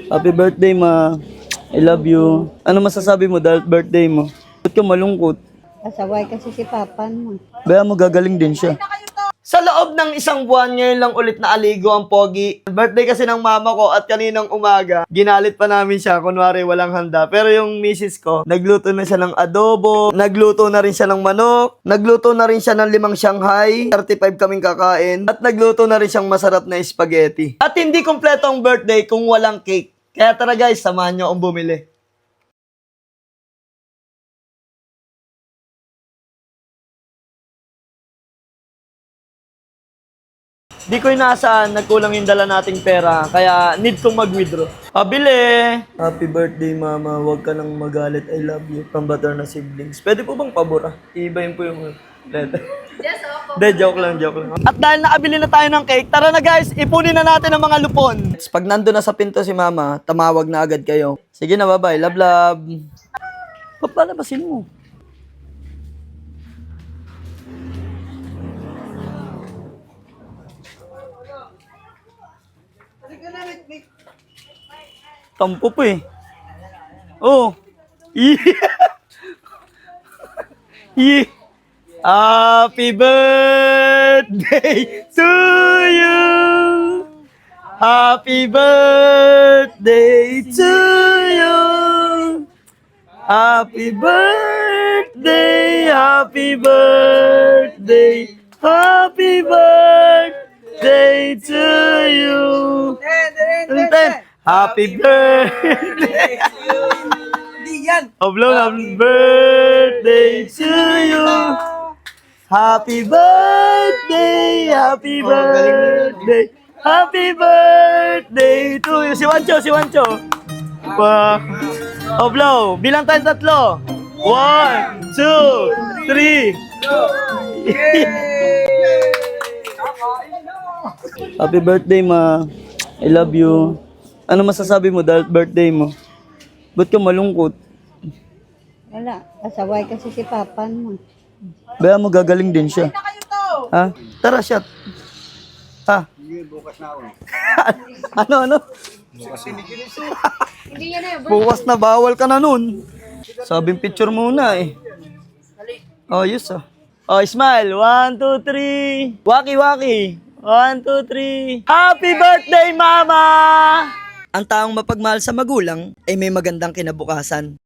Happy birthday, ma. I love you. Ano masasabi mo dahil birthday mo? Ba't ka malungkot? Pasaway kasi si Papan mo. Baya mo gagaling din siya. Sa loob ng isang buwan, ngayon lang ulit na aligo ang Pogi. Birthday kasi ng mama ko at kaninang umaga, ginalit pa namin siya, kunwari walang handa. Pero yung misis ko, nagluto na siya ng adobo, nagluto na rin siya ng manok, nagluto na rin siya ng 5 Shanghai, 35 kaming kakain, at nagluto na rin siyang masarap na spaghetti. At hindi kompleto ang birthday kung walang cake. Kaya tara guys, samahan niyo akong bumili. Di ko inaasahan, nagkulang yung dala nating pera, kaya need kong mag-withdraw. Pabili! Happy birthday, mama. Huwag ka nang magalit. I love you. From Butter na Siblings. Pwede po bang pabura? Iibayin po yung letter. De, joke lang. At dahil nakabili na tayo ng cake, tara na guys, ipunin na natin ang mga lupon. Pag nandun na sa pinto si mama, tamawag na agad kayo. Sige na, bye-bye. Love, love. Papalabasin mo. Tampo po eh. Oh. Yeah. Happy birthday to you. Happy birthday to you. Happy birthday, happy birthday, happy birthday to you. Happy birthday. Happy birthday to you. Happy birthday, happy birthday, happy birthday to you. Si Wancho. Oblo, bilang tayo tatlo. 1, 2, 3. Happy birthday, ma. I love you. Ano masasabi mo dahil birthday mo? Ba't ka malungkot? Wala. Pasaway kasi si Papan mo. Baya mo gagaling din siya. Ha? Tara, shot. Ha? Bukas na ako. Ano? Bukas na, bawal ka na nun. Sabing picture muna eh. Oh, yes ah. Oh, smile. 1, 2, 3. Waki. 1, 2, 3. Happy birthday, mama! Ang taong mapagmahal sa magulang ay may magandang kinabukasan.